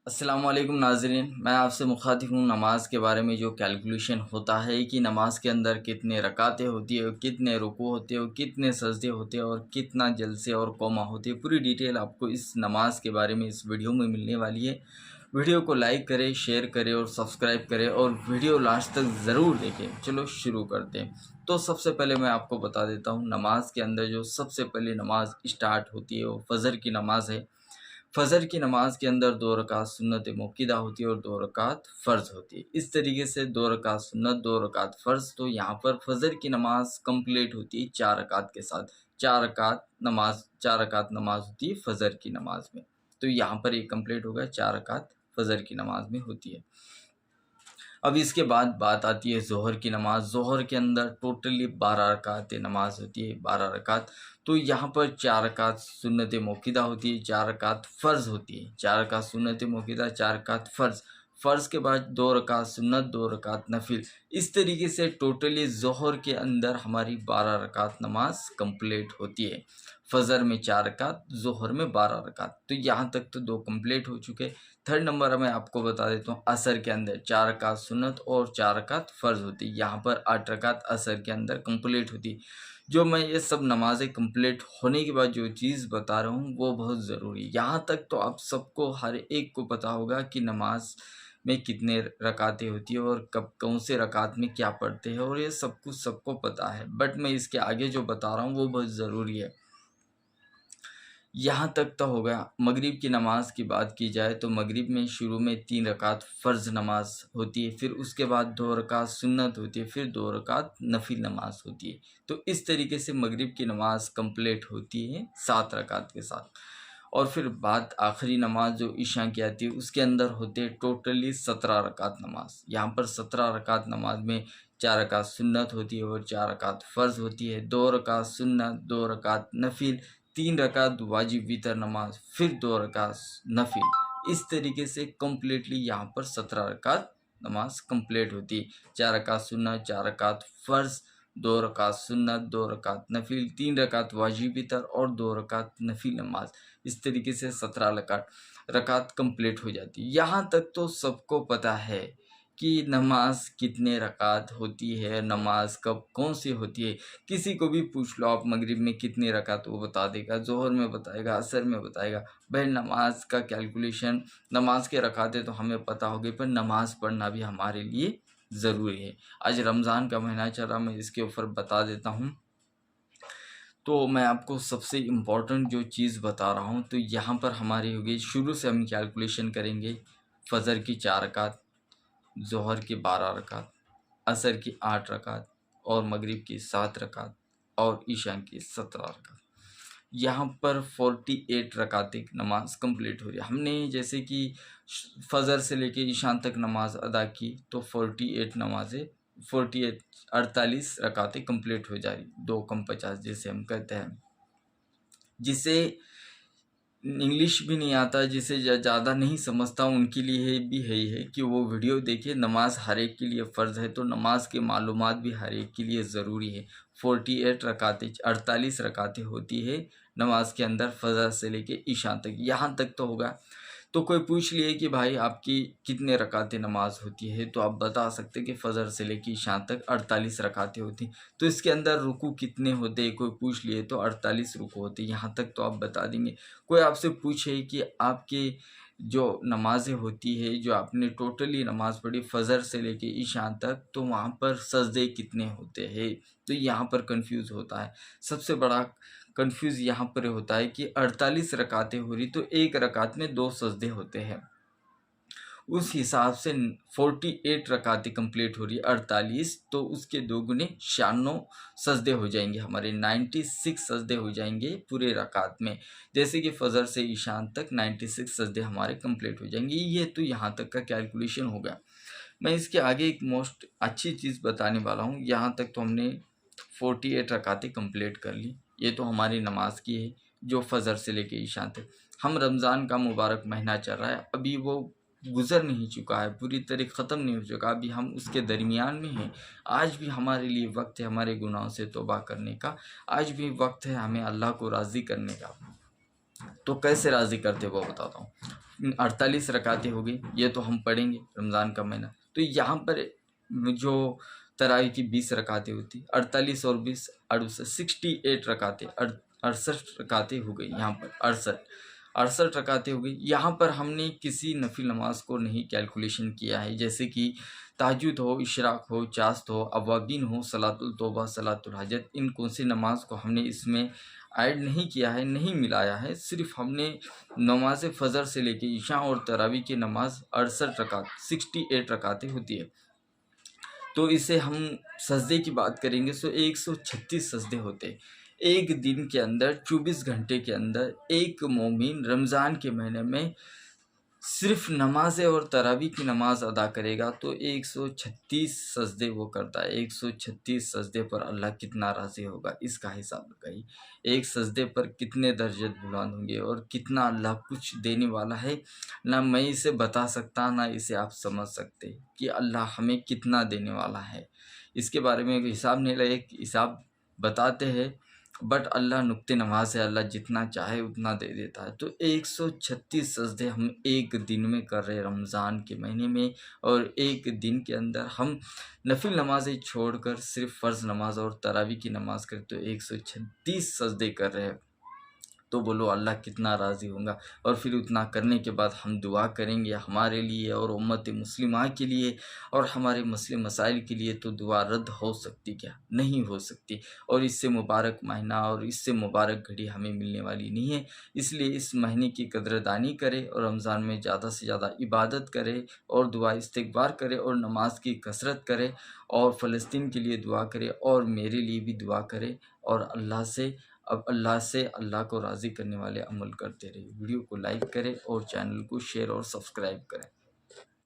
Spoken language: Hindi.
अस्सलामुअलैकुम नाज़रीन, मैं आपसे मुखातिब हूँ नमाज़ के बारे में। जो कैलकुलेशन होता है कि नमाज़ के अंदर कितने रकातें होती है, कितने रुकू होते हैं, कितने सजदे होते हैं और कितना जलसे और कौमा होते हैं, पूरी डिटेल आपको इस नमाज़ के बारे में इस वीडियो में मिलने वाली है। वीडियो को लाइक करें, शेयर करें और सब्सक्राइब करें और वीडियो लास्ट तक ज़रूर देखें। चलो शुरू करते हैं। तो सबसे पहले मैं आपको बता देता हूँ, नमाज के अंदर जो सबसे पहले नमाज स्टार्ट होती है वो फ़जर की नमाज़ है। फ़जर की नमाज़ के अंदर 2 रकात सुन्नत मुक्किदा होती है और 2 रकात फ़र्ज़ होती है। इस तरीके से 2 रकात सुन्नत, 2 रकात फ़र्ज़, तो यहाँ पर फ़जर की नमाज़ कंप्लीट होती है 4 रकात के साथ। 4 रकात नमाज़ होती है फ़जर की नमाज़ में। तो यहाँ पर ये कंप्लीट हो गया, 4 रकात फ़जर की नमाज़ में होती है। अब इसके बाद बात आती है ज़ोहर की नमाज़। ज़ोहर के अंदर टोटली 12 रकात नमाज़ होती है, 12 रकात। तो यहाँ पर 4 रकात सुन्नत मौक़िदा होती है, 4 रकात फ़र्ज़ होती है। 4 रकात सुन्नत मौक़िदा, 4 रकात फ़र्ज़। फ़र्ज़ के बाद 2 रकात सुन्नत, 2 रकात नफ़िल। इस तरीके से टोटली ज़ोहर के अंदर हमारी 12 रकात नमाज़ कंप्लीट होती है। फ़जर में 4 रकात, ज़ोहर में 12 रकात। तो यहाँ तक तो 2 कंप्लीट हो चुके। थर्ड नंबर मैं आपको बता देता हूँ, असर के अंदर 4 रकात सुन्नत और 4 रकात फ़र्ज़ होती है। यहाँ पर 8 रकात असर के अंदर कंप्लीट होती है। जो मैं ये सब नमाज़ें कंप्लीट होने के बाद जो चीज़ बता रहा हूँ वो बहुत ज़रूरी है। यहाँ तक तो आप सबको, हर एक को पता होगा कि नमाज में कितने रकातें होती है और कब कौन से रकात में क्या पढ़ते हैं, और ये सब कुछ सबको पता है। बट मैं इसके आगे जो बता रहा हूँ वो बहुत ज़रूरी है। यहाँ तक तो हो गया। मगरिब की नमाज़ की बात की जाए तो मगरिब में शुरू में 3 रकात फ़र्ज़ नमाज़ होती है, फिर उसके बाद 2 रकात सुन्नत होती है, फिर 2 रकात नफ़िल नमाज़ होती है। तो इस तरीके से मगरिब की नमाज़ कंप्लीट होती है 7 रकात के साथ। और फिर बात आखिरी नमाज जो इशा की आती है, उसके अंदर होते हैं टोटली 17 रकात नमाज। यहाँ पर 17 रकात नमाज में 4 रकात सुन्नत होती है और 4 रकात फ़र्ज़ होती है, 2 रकात सुन्नत, 2 रकात नफ़िल, 3 रकात वाजिब वितर नमाज, फिर 2 रकात नफ़िल। इस तरीके से कम्प्लीटली यहाँ पर 17 रकात नमाज कंप्लीट होती है। 4 रकात सुन्नत, 4 रकात फ़र्ज़, 2 रकात सुन्नत, 2 रकात नफ़िल, 3 रकात वाजिब वितर और 2 रकात नफ़िल नमाज। इस तरीके से 17 रकात कंप्लीट हो जाती है। यहाँ तक तो सबको पता है कि नमाज कितने रकात होती है, नमाज कब कौन सी होती है। किसी को भी पूछ लो आप मगरिब में कितनी रकात, वो बता देगा, ज़ोहर में बताएगा, असर में बताएगा। भाई नमाज का कैलकुलेशन, नमाज के रकातें तो हमें पता होगी, पर नमाज पढ़ना भी हमारे लिए ज़रूरी है। आज रमज़ान का महीना चल रहा, मैं इसके ऊपर बता देता हूँ। तो मैं आपको सबसे इम्पॉर्टेंट जो चीज़ बता रहा हूँ, तो यहाँ पर हमारी होगी, शुरू से हम कैलकुलेशन करेंगे। फ़जर की 4 रकात, ज़ोहर की 12 रकात, असर की 8 रकात और मगरिब की 7 रकात और ईशा की 17 रकात। यहाँ पर 48 रकातें नमाज कंप्लीट हो रही है। हमने जैसे कि फ़जर से लेके ईशा तक नमाज अदा की, तो 48 नमाज़ें, 48 48 रकातें कंप्लीट हो जा रही, 2 कम 50 जैसे हम कहते हैं। जिसे इंग्लिश भी नहीं आता, जिसे ज़्यादा नहीं समझता, उनके लिए भी है ही है कि वो वीडियो देखे। नमाज हर एक के लिए फ़र्ज़ है, तो नमाज के मालूमात भी हर एक के लिए ज़रूरी है। 48 रकातें, 48 रकातें होती है नमाज के अंदर, फ़जर से लेके ईशा तक। यहाँ तक तो होगा। तो कोई पूछ लिए कि भाई आपकी कितने रकातें नमाज होती है, तो आप बता सकते कि फ़जर से लेकर ईशा तक 48 रकातें होती हैं। तो इसके अंदर रुकू कितने होते हैं, कोई पूछ लिए तो 48 रुकू होते हैं। यहाँ तक तो आप बता देंगे। कोई आपसे पूछे कि आपके जो नमाज़ें होती है, जो आपने टोटली नमाज़ पढ़ी फ़जर से लेके ईशा तक, तो वहाँ पर सजदे कितने होते हैं, तो यहाँ पर कंफ्यूज होता है। सबसे बड़ा कंफ्यूज यहाँ पर होता है कि 48 रकातें हो रही, तो एक रकात में 2 सजदे होते हैं। उस हिसाब से 48 रकातें कंप्लीट हो रही है, 48 तो उसके 2 गुने 96 सजदे हो जाएंगे हमारे, 96 सजदे हो जाएंगे पूरे रकात में। जैसे कि फ़जर से ईशान तक 96 सजदे हमारे कंप्लीट हो जाएंगे। ये तो यहाँ तक का कैलकुलेशन होगा। मैं इसके आगे एक मोस्ट अच्छी चीज़ बताने वाला हूँ। यहाँ तक तो हमने 48 रकातें कंप्लीट कर ली, ये तो हमारी नमाज की है जो फ़जर से लेके ईशा तक। हम रमज़ान का मुबारक महीना चल रहा है, अभी वो गुज़र नहीं चुका है, पूरी तरह ख़त्म नहीं हो चुका, अभी हम उसके दरमियान में हैं। आज भी हमारे लिए वक्त है हमारे गुनाहों से तौबा करने का, आज भी वक्त है हमें अल्लाह को राज़ी करने का। तो कैसे राज़ी करते वो बताता हूँ। 48 रकातें हो गई, ये तो हम पढ़ेंगे रमज़ान का महीना। तो यहाँ पर जो तरावी की 20 रकातें होती, 48 और 20 68, 68 रकातें, 68 रकातें हो गई। यहाँ पर 68 रकातें हो गई। यहाँ पर हमने किसी नफिल नमाज को नहीं कैलकुलेशन किया है, जैसे कि ताजुद हो, इशराक हो, चास्त हो, अवाबीन हो, सलातुल तौबा, सलातुल हाजत, इन कौन सी नमाज को हमने इसमें ऐड नहीं किया है, नहीं मिलाया है। सिर्फ हमने नमाज फ़जर से लेके इशा और तरावी की नमाज 68 रकात, 68 रकातें होती है। तो इसे हम सजदे की बात करेंगे तो 136 सजदे होते। एक दिन के अंदर 24 घंटे के अंदर एक मोमिन रमज़ान के महीने में सिर्फ नमाज और तरावी की नमाज अदा करेगा तो 136 सजदे वो करता है। 136 सजदे पर अल्लाह कितना राज़ी होगा, इसका हिसाब लगाइए। एक सजदे पर कितने दर्जत बुलंद होंगे और कितना अल्लाह कुछ देने वाला है, ना मैं इसे बता सकता, ना इसे आप समझ सकते कि अल्लाह हमें कितना देने वाला है। इसके बारे में हिसाब नहीं लगे, हिसाब बताते हैं, बट अल्लाह नुक्ते नवाज़ है, अल्लाह जितना चाहे उतना दे देता है। तो 136 सजदे हम एक दिन में कर रहे हैं रमज़ान के महीने में, और एक दिन के अंदर हम नफिल नमाज़ें छोड़कर सिर्फ फ़र्ज़ नमाज और तरावी की नमाज़ करें तो 136 सजदे कर रहे हैं। तो बोलो अल्लाह कितना राज़ी होगा। और फिर उतना करने के बाद हम दुआ करेंगे हमारे लिए और उम्मत मुस्लिमा के लिए और हमारे मसले मसाइल के लिए, तो दुआ रद्द हो सकती क्या? नहीं हो सकती। और इससे मुबारक महीना और इससे मुबारक घड़ी हमें मिलने वाली नहीं है। इसलिए इस महीने की कदरदानी करें और रमज़ान में ज़्यादा से ज़्यादा इबादत करें और दुआ इस्तिग़फ़ार करें और नमाज की कसरत करें और फ़लस्तीन के लिए दुआ करें और मेरे लिए भी दुआ करें। और अल्लाह से अल्लाह को राज़ी करने वाले अमल करते रहिए। वीडियो को लाइक करें और चैनल को शेयर और सब्सक्राइब करें।